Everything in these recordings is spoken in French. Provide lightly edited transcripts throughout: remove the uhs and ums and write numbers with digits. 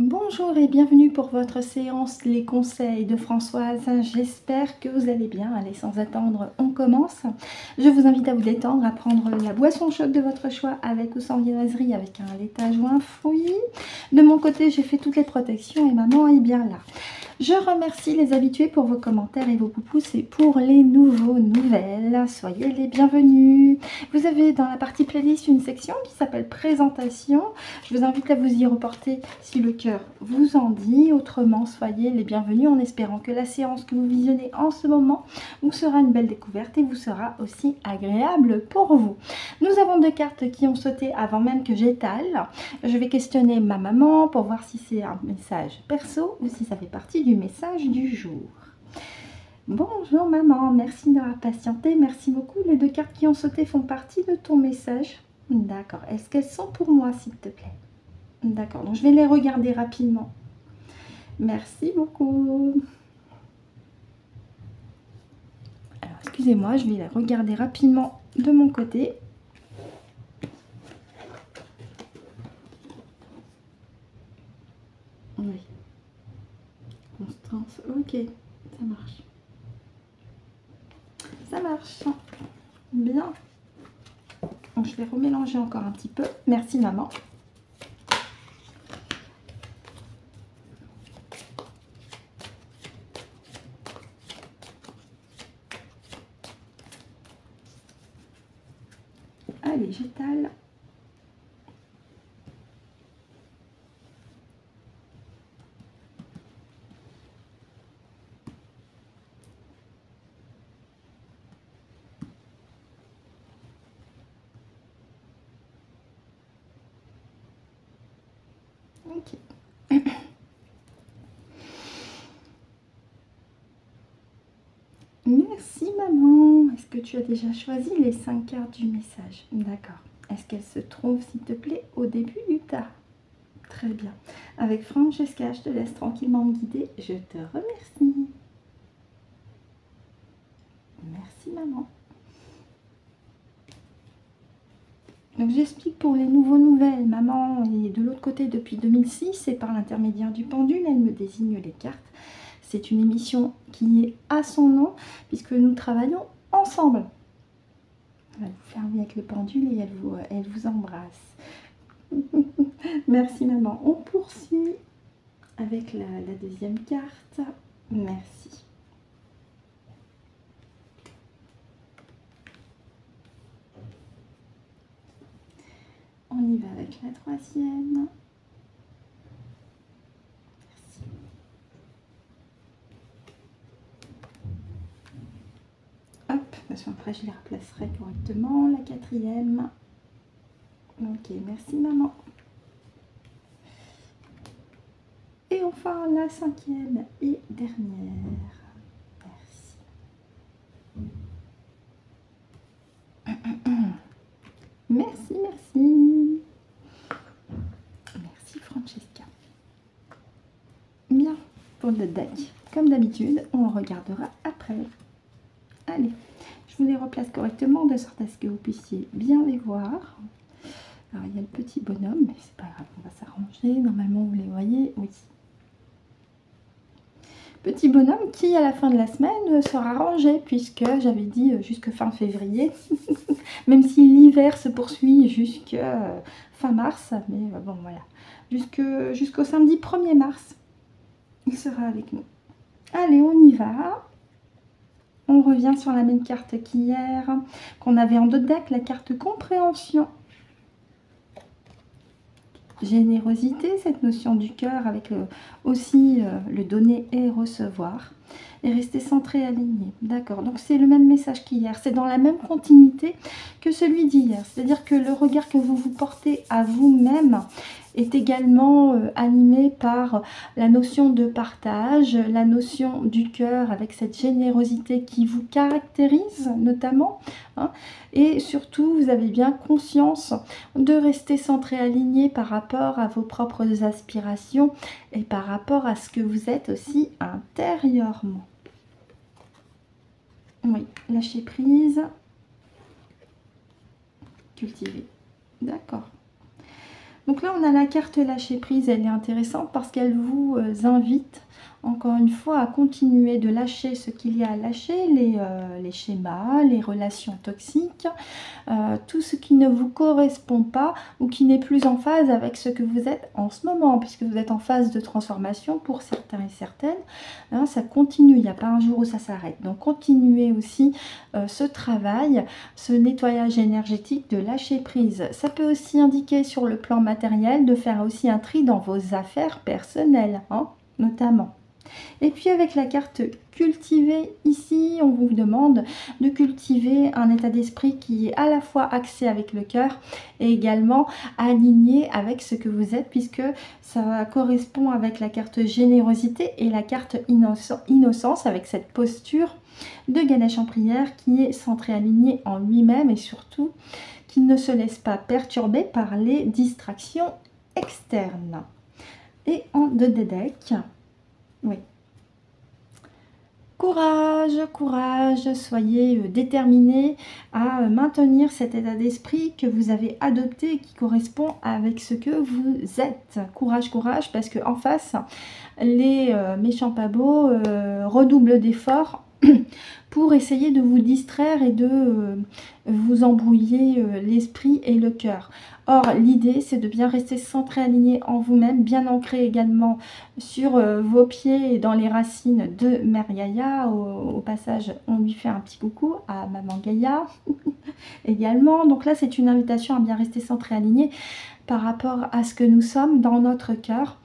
Bonjour et bienvenue pour votre séance Les conseils de Françoise. J'espère que vous allez bien. Allez, sans attendre, on commence. Je vous invite à vous détendre, à prendre la boisson chaude de votre choix avec ou sans viennoiserie, avec un laitage ou un fruit. De mon côté, j'ai fait toutes les protections et maman est bien là. Je remercie les habitués pour vos commentaires et vos pouces et pour les nouveaux nouvelles. Soyez les bienvenus. Vous avez dans la partie playlist une section qui s'appelle présentation. Je vous invite à vous y reporter si le cœur vous en dit. Autrement, soyez les bienvenus en espérant que la séance que vous visionnez en ce moment vous sera une belle découverte et vous sera aussi agréable pour vous. Nous avons deux cartes qui ont sauté avant même que j'étale. Je vais questionner ma maman pour voir si c'est un message perso ou si ça fait partie du message du jour. Bonjour maman, merci d'avoir patienté, merci beaucoup. Les deux cartes qui ont sauté font partie de ton message. D'accord, est-ce qu'elles sont pour moi s'il te plaît? D'accord, donc je vais les regarder rapidement. Merci beaucoup. Alors excusez-moi, je vais les regarder rapidement de mon côté. Oui. Constance, ok, ça marche. Ça marche. Bien. Donc je vais remélanger encore un petit peu. Merci maman. Allez, j'étale. Ok. Merci maman. Est-ce que tu as déjà choisi les 5 cartes du message? D'accord. Est-ce qu'elles se trouvent, s'il te plaît, au début du tas? Très bien. Avec Francesca, je te laisse tranquillement me guider. Je te remercie. Merci maman. Donc j'explique pour les nouveaux nouvelles. Maman est de l'autre côté depuis 2006 et par l'intermédiaire du pendule, elle me désigne les cartes. C'est une émission qui est à son nom puisque nous travaillons ensemble. Elle vous ferme avec le pendule et elle vous embrasse. Merci maman. On poursuit avec la deuxième carte. Merci. On y va avec la troisième. Merci. Hop, parce qu'après je les replacerai correctement. La quatrième. Ok, merci maman. Et enfin la cinquième et dernière. Merci. Merci, merci. Merci Francesca. Bien, pour le deck, comme d'habitude, on le regardera après. Allez, je vous les replace correctement de sorte à ce que vous puissiez bien les voir. Alors il y a le petit bonhomme, mais c'est pas grave, on va s'arranger. Normalement vous les voyez, oui. Petit bonhomme qui à la fin de la semaine sera rangé puisque j'avais dit jusque fin février. Même si l'hiver se poursuit jusque fin mars, mais bon voilà, jusqu'au samedi 1er mars, il sera avec nous. Allez, on y va. On revient sur la même carte qu'hier, qu'on avait en dos de deck, la carte compréhension. Générosité, cette notion du cœur avec aussi le donner et recevoir. Et rester centré, aligné. D'accord, donc c'est le même message qu'hier. C'est dans la même continuité que celui d'hier. C'est-à-dire que le regard que vous vous portez à vous-même est également animé par la notion de partage, la notion du cœur avec cette générosité qui vous caractérise notamment. Hein, et surtout, vous avez bien conscience de rester centré, aligné par rapport à vos propres aspirations et par rapport à ce que vous êtes aussi intérieurement. Oui, lâcher prise, cultiver. D'accord. Donc là, on a la carte lâcher prise. Elle est intéressante parce qu'elle vous invite, encore une fois, à continuer de lâcher ce qu'il y a à lâcher, les schémas, les relations toxiques, tout ce qui ne vous correspond pas ou qui n'est plus en phase avec ce que vous êtes en ce moment, puisque vous êtes en phase de transformation pour certains et certaines. Hein, ça continue, il n'y a pas un jour où ça s'arrête. Donc continuez aussi ce travail, ce nettoyage énergétique de lâcher prise. Ça peut aussi indiquer sur le plan matériel de faire aussi un tri dans vos affaires personnelles, hein, notamment. Et puis avec la carte cultiver, ici on vous demande de cultiver un état d'esprit qui est à la fois axé avec le cœur et également aligné avec ce que vous êtes, puisque ça correspond avec la carte générosité et la carte innocence, avec cette posture de Ganesh en prière qui est centré, aligné en lui-même et surtout qui ne se laisse pas perturber par les distractions externes. Et en 2D deck, oui. Courage, courage, soyez déterminés à maintenir cet état d'esprit que vous avez adopté et qui correspond avec ce que vous êtes. Courage, courage, parce qu'en face, les méchants pas beaux redoublent d'efforts pour essayer de vous distraire et de vous embrouiller l'esprit et le cœur. Or, l'idée, c'est de bien rester centré, aligné en vous-même, bien ancré également sur vos pieds et dans les racines de Mère Gaïa. Au passage, on lui fait un petit coucou à Maman Gaïa également. Donc là, c'est une invitation à bien rester centré, aligné par rapport à ce que nous sommes dans notre cœur.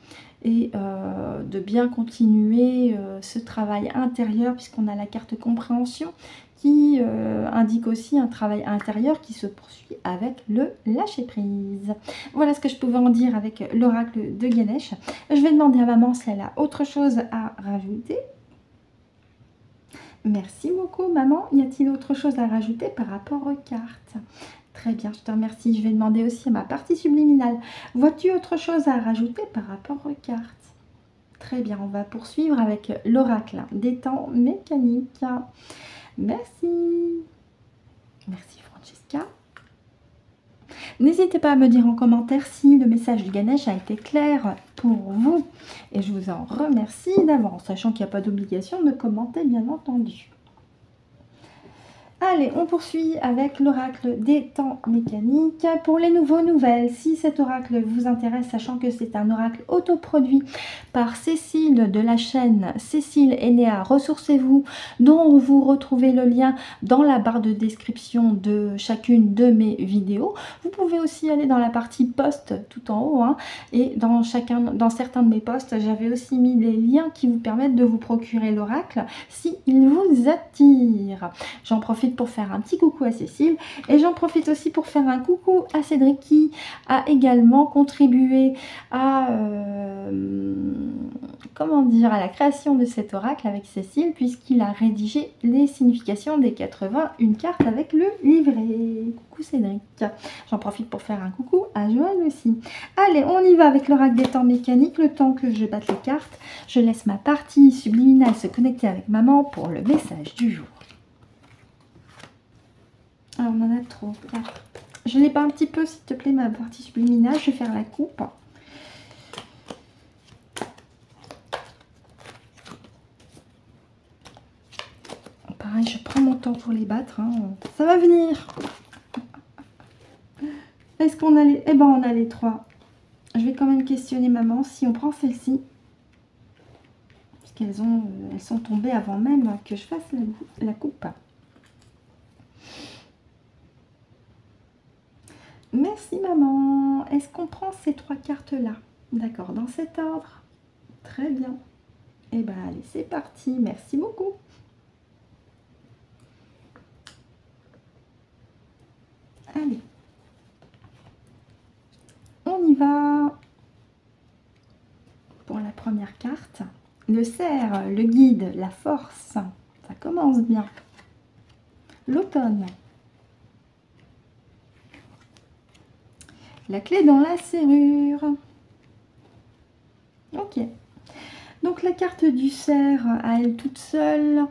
Et de bien continuer ce travail intérieur, puisqu'on a la carte compréhension qui indique aussi un travail intérieur qui se poursuit avec le lâcher prise. Voilà ce que je pouvais en dire avec l'oracle de Ganesh. Je vais demander à maman si elle a autre chose à rajouter. Merci beaucoup maman. Y a-t-il autre chose à rajouter par rapport aux cartes? Très bien, je te remercie. Je vais demander aussi à ma partie subliminale. Vois-tu autre chose à rajouter par rapport aux cartes? Très bien, on va poursuivre avec l'oracle des temps mécaniques. Merci. Merci Francesca. N'hésitez pas à me dire en commentaire si le message du Ganesh a été clair pour vous. Et je vous en remercie d'avance, sachant qu'il n'y a pas d'obligation de commenter, bien entendu. Allez, on poursuit avec l'oracle des temps mécaniques. Pour les nouvelles, si cet oracle vous intéresse, sachant que c'est un oracle autoproduit par Cécile de la chaîne Cécile Enea Ressourcez-vous, dont vous retrouvez le lien dans la barre de description de chacune de mes vidéos. Vous pouvez aussi aller dans la partie post tout en haut, hein, et dans certains de mes posts, j'avais aussi mis des liens qui vous permettent de vous procurer l'oracle si il vous attire. J'en profite pour faire un petit coucou à Cécile et j'en profite aussi pour faire un coucou à Cédric qui a également contribué à comment dire, à la création de cet oracle avec Cécile, puisqu'il a rédigé les significations des 81 cartes avec le livret. Coucou Cédric. J'en profite pour faire un coucou à Joanne aussi. Allez, on y va avec l'oracle des temps mécaniques. Le temps que je batte les cartes, je laisse ma partie subliminale se connecter avec maman pour le message du jour. Ah, on en a trop. Je l'ai pas un petit peu, s'il te plaît, ma partie subliminale. Je vais faire la coupe. Pareil, je prends mon temps pour les battre. Hein. Ça va venir. Est-ce qu'on a les... Eh ben, on a les trois. Je vais quand même questionner maman si on prend celle-ci. Parce qu'elles elles sont tombées avant même que je fasse la coupe. Merci maman. Est-ce qu'on prend ces trois cartes-là? D'accord, dans cet ordre. Très bien. Et ben allez, c'est parti. Merci beaucoup. Allez. On y va. Pour la première carte. Le cerf, le guide, la force. Ça commence bien. L'automne. La clé dans la serrure. Ok. Donc la carte du cerf, à elle toute seule,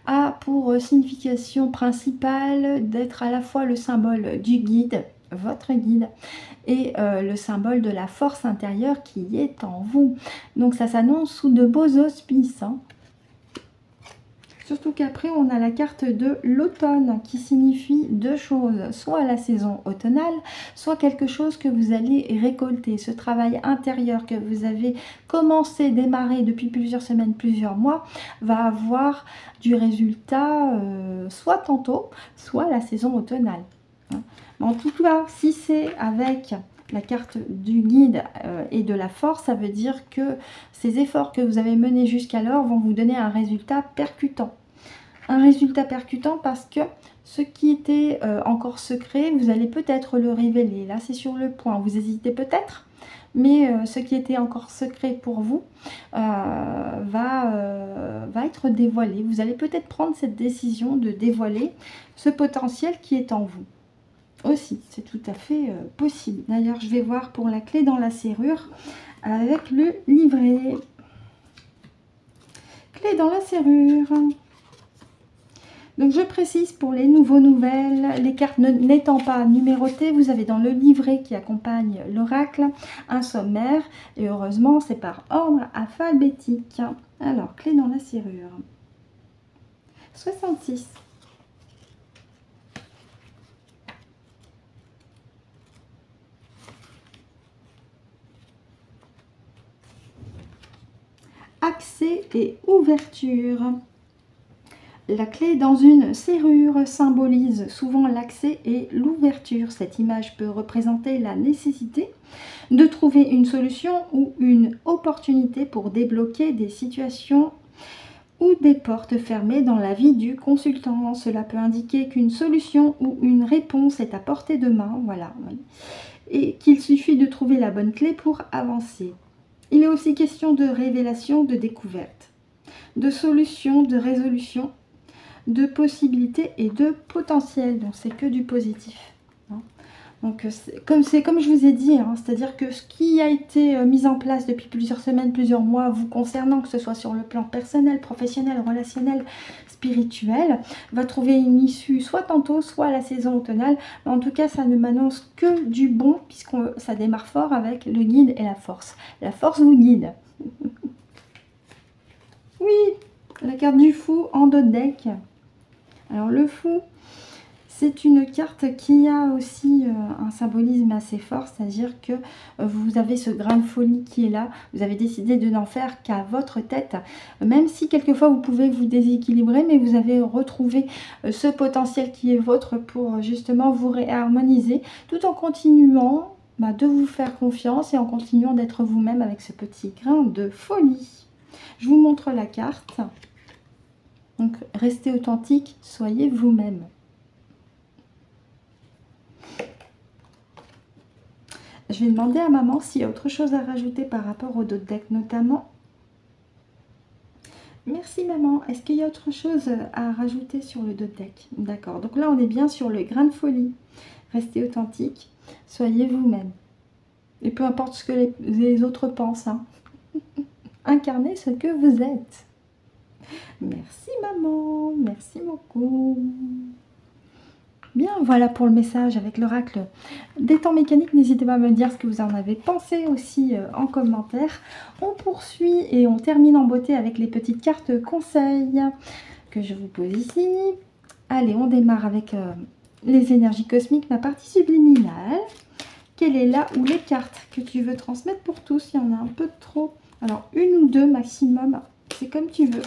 a pour signification principale d'être à la fois le symbole du guide votre guide et le symbole de la force intérieure qui est en vous. Donc ça s'annonce sous de beaux auspices, hein. Surtout qu'après, on a la carte de l'automne qui signifie deux choses. Soit la saison automnale, soit quelque chose que vous allez récolter. Ce travail intérieur que vous avez commencé, démarré depuis plusieurs semaines, plusieurs mois, va avoir du résultat soit tantôt, soit la saison automnale. En tout cas, si c'est avec la carte du guide et de la force, ça veut dire que ces efforts que vous avez menés jusqu'alors vont vous donner un résultat percutant. Un résultat percutant parce que ce qui était encore secret, vous allez peut-être le révéler. Là, c'est sur le point. Vous hésitez peut-être, mais ce qui était encore secret pour vous va être dévoilé. Vous allez peut-être prendre cette décision de dévoiler ce potentiel qui est en vous. Aussi, c'est tout à fait possible. D'ailleurs, je vais voir pour la clé dans la serrure avec le livret. Clé dans la serrure. Donc je précise pour les nouvelles, les cartes n'étant pas numérotées, vous avez dans le livret qui accompagne l'oracle un sommaire. Et heureusement, c'est par ordre alphabétique. Alors, clé dans la serrure. 66. Accès et ouverture. La clé dans une serrure symbolise souvent l'accès et l'ouverture. Cette image peut représenter la nécessité de trouver une solution ou une opportunité pour débloquer des situations ou des portes fermées dans la vie du consultant. Cela peut indiquer qu'une solution ou une réponse est à portée de main, voilà, et qu'il suffit de trouver la bonne clé pour avancer. Il est aussi question de révélation, de découverte, de solution, de résolution, de possibilités et de potentiel. Donc c'est que du positif, hein. Donc c'est comme je vous ai dit, hein, c'est-à-dire que ce qui a été mis en place depuis plusieurs semaines, plusieurs mois vous concernant, que ce soit sur le plan personnel, professionnel, relationnel, spirituel, va trouver une issue soit tantôt, soit à la saison automnale. Mais en tout cas, ça ne m'annonce que du bon, puisque ça démarre fort avec le guide et la force. La force vous guide. Oui, la carte du fou en dos de deck. Alors le fou, c'est une carte qui a aussi un symbolisme assez fort, c'est-à-dire que vous avez ce grain de folie qui est là, vous avez décidé de n'en faire qu'à votre tête, même si quelquefois vous pouvez vous déséquilibrer, mais vous avez retrouvé ce potentiel qui est vôtre pour justement vous réharmoniser, tout en continuant de vous faire confiance et en continuant d'être vous-même avec ce petit grain de folie. Je vous montre la carte. Donc, restez authentique, soyez vous-même. Je vais demander à maman s'il y a autre chose à rajouter par rapport au dos de deck, notamment. Merci maman. Est-ce qu'il y a autre chose à rajouter sur le dos de deck? D'accord. Donc là, on est bien sur le grain de folie. Restez authentique, soyez vous-même. Et peu importe ce que les autres pensent, hein. Incarnez ce que vous êtes. Merci maman, merci beaucoup. Bien, voilà pour le message avec l'oracle des temps mécaniques. N'hésitez pas à me dire ce que vous en avez pensé aussi en commentaire. On poursuit et on termine en beauté avec les petites cartes conseils que je vous pose ici. Allez, on démarre avec les énergies cosmiques, ma partie subliminale. Quelle est là où les cartes que tu veux transmettre pour tous? Il y en a un peu trop. Alors, une ou deux maximum, c'est comme tu veux.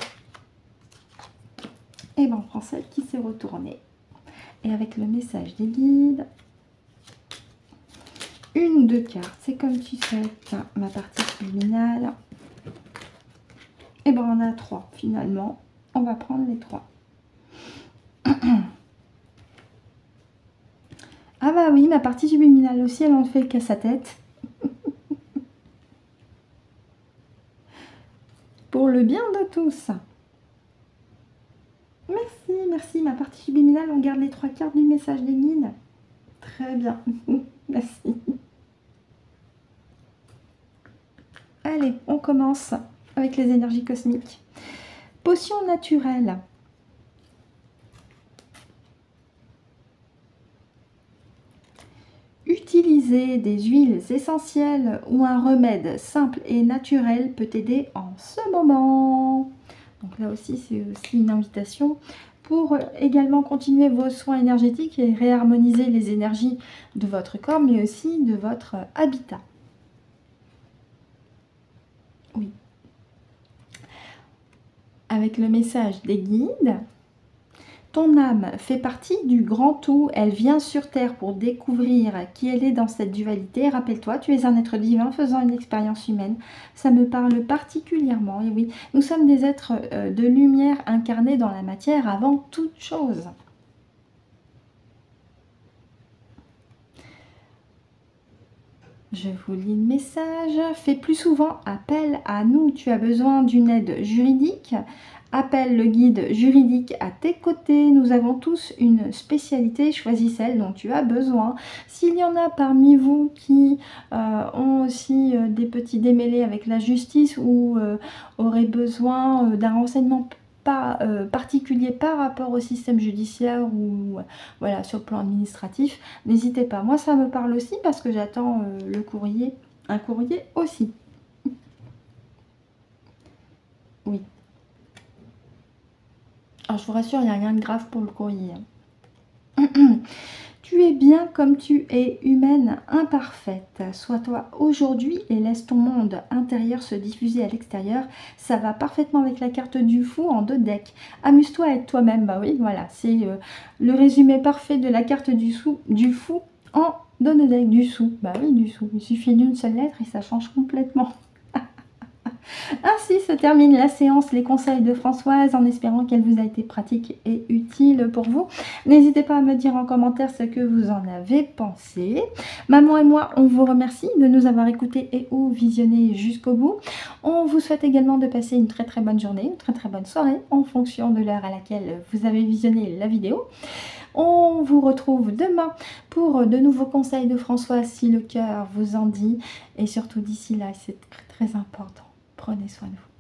Et bien, on prend celle qui s'est retournée. Et avec le message des guides, une ou deux cartes, c'est comme tu souhaites, ma partie subliminale. Et bien, on en a trois finalement. On va prendre les trois. Ah bah oui, ma partie subliminale aussi, elle en fait qu'à sa tête. Pour le bien de tous. Merci, merci. Ma partie subliminale, on garde les trois cartes du message des guides. Très bien. Merci. Allez, on commence avec les énergies cosmiques. Potion naturelle. utiliser des huiles essentielles ou un remède simple et naturel peut t'aider en ce moment. Donc là aussi, c'est aussi une invitation pour également continuer vos soins énergétiques et réharmoniser les énergies de votre corps, mais aussi de votre habitat. Oui. Avec le message des guides, ton âme fait partie du grand tout, elle vient sur Terre pour découvrir qui elle est dans cette dualité. Rappelle-toi, tu es un être divin faisant une expérience humaine. Ça me parle particulièrement, et oui, nous sommes des êtres de lumière incarnés dans la matière avant toute chose. Je vous lis le message. Fais plus souvent appel à nous. Tu as besoin d'une aide juridique. Appelle le guide juridique à tes côtés. Nous avons tous une spécialité. Choisis celle dont tu as besoin. S'il y en a parmi vous qui ont aussi des petits démêlés avec la justice ou auraient besoin d'un renseignement particulier par rapport au système judiciaire ou voilà, sur le plan administratif, n'hésitez pas. Moi, ça me parle aussi parce que j'attends le courrier, un courrier aussi. Oui. Alors, je vous rassure, il n'y a rien de grave pour le courrier. Tu es bien comme tu es, humaine imparfaite. Sois-toi aujourd'hui et laisse ton monde intérieur se diffuser à l'extérieur. Ça va parfaitement avec la carte du fou en 2 decks. Amuse-toi à être toi-même. Bah oui, voilà, c'est le résumé parfait de la carte du fou en 2 decks. Du sou. Bah oui, du sou. Il suffit d'une seule lettre et ça change complètement. Ainsi se termine la séance, les conseils de Françoise, en espérant qu'elle vous a été pratique et utile pour vous. N'hésitez pas à me dire en commentaire ce que vous en avez pensé. Maman et moi, on vous remercie de nous avoir écoutés et ou visionnés jusqu'au bout. On vous souhaite également de passer une très bonne journée, une très bonne soirée, en fonction de l'heure à laquelle vous avez visionné la vidéo. On vous retrouve demain pour de nouveaux conseils de Françoise, si le cœur vous en dit. Et surtout d'ici là, c'est très important. Prenez soin de vous.